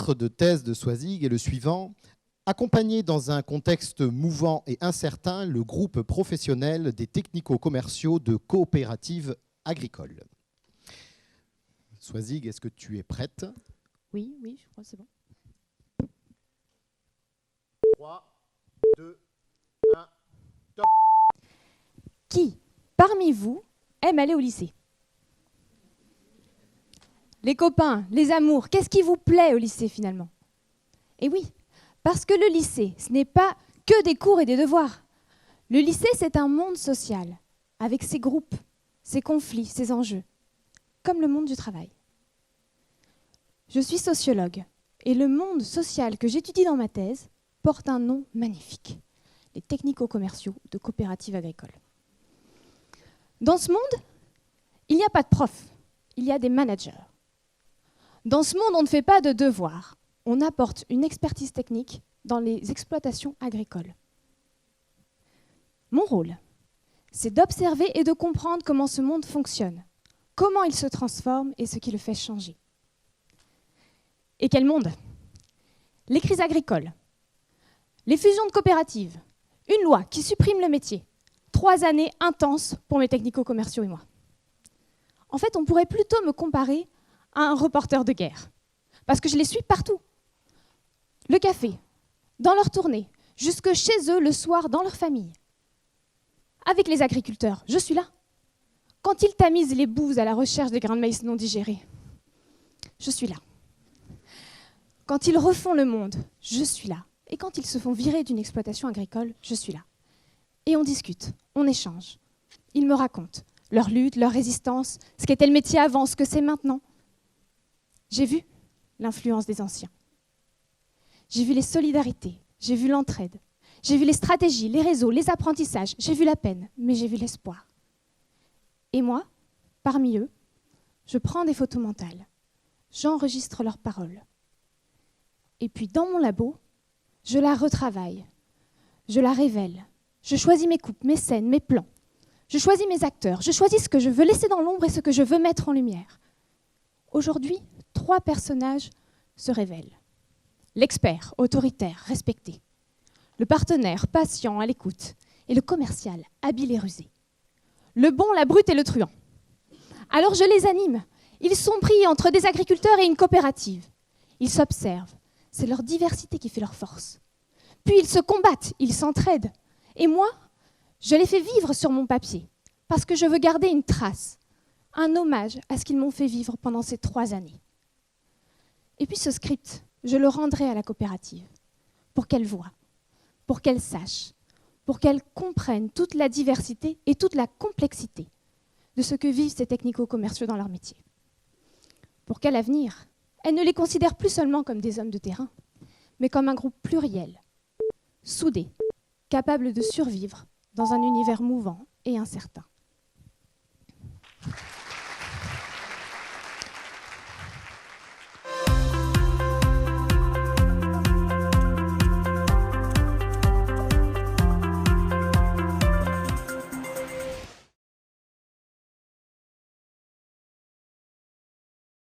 titre de thèse de Soisig est le suivant: accompagner dans un contexte mouvant et incertain le groupe professionnel des technico-commerciaux de coopératives agricoles. Soisig, est-ce que tu es prête? Oui, je crois que c'est bon. 3, 2, 1, top. Qui, parmi vous, aime aller au lycée? Les copains, les amours, qu'est-ce qui vous plaît au lycée finalement? Eh oui, parce que le lycée, ce n'est pas que des cours et des devoirs. Le lycée, c'est un monde social, avec ses groupes, ses conflits, ses enjeux, comme le monde du travail. Je suis sociologue, et le monde social que j'étudie dans ma thèse porte un nom magnifique: les technico-commerciaux de coopératives agricoles. Dans ce monde, il n'y a pas de profs, il y a des managers. Dans ce monde, on ne fait pas de devoirs, on apporte une expertise technique dans les exploitations agricoles. Mon rôle, c'est d'observer et de comprendre comment ce monde fonctionne, comment il se transforme et ce qui le fait changer. Et quel monde? Les crises agricoles, les fusions de coopératives, une loi qui supprime le métier, 3 années intenses pour mes technico-commerciaux et moi. En fait, on pourrait plutôt me comparer à un reporter de guerre, parce que je les suis partout. Le café, dans leur tournée, jusque chez eux le soir dans leur famille. Avec les agriculteurs, je suis là. Quand ils tamisent les boues à la recherche des grains de maïs non digérés, je suis là. Quand ils refont le monde, je suis là. Et quand ils se font virer d'une exploitation agricole, je suis là. Et on discute, on échange. Ils me racontent leur lutte, leur résistance, ce qu'était le métier avant, ce que c'est maintenant. J'ai vu l'influence des anciens. J'ai vu les solidarités, j'ai vu l'entraide, j'ai vu les stratégies, les réseaux, les apprentissages, j'ai vu la peine, mais j'ai vu l'espoir. Et moi, parmi eux, je prends des photos mentales, j'enregistre leurs paroles. Et puis dans mon labo, je la retravaille, je la révèle, je choisis mes coupes, mes scènes, mes plans, je choisis mes acteurs, je choisis ce que je veux laisser dans l'ombre et ce que je veux mettre en lumière. Aujourd'hui, 3 personnages se révèlent. L'expert, autoritaire, respecté. Le partenaire, patient, à l'écoute. Et le commercial, habile et rusé. Le bon, la brute et le truand. Alors je les anime. Ils sont pris entre des agriculteurs et une coopérative. Ils s'observent. C'est leur diversité qui fait leur force. Puis ils se combattent, ils s'entraident. Et moi, je les fais vivre sur mon papier, parce que je veux garder une trace, un hommage à ce qu'ils m'ont fait vivre pendant ces 3 années. Et puis ce script, je le rendrai à la coopérative, pour qu'elle voie, pour qu'elle sache, pour qu'elle comprenne toute la diversité et toute la complexité de ce que vivent ces technico-commerciaux dans leur métier. Pour qu'à l'avenir, elle ne les considère plus seulement comme des hommes de terrain, mais comme un groupe pluriel, soudé, capable de survivre dans un univers mouvant et incertain.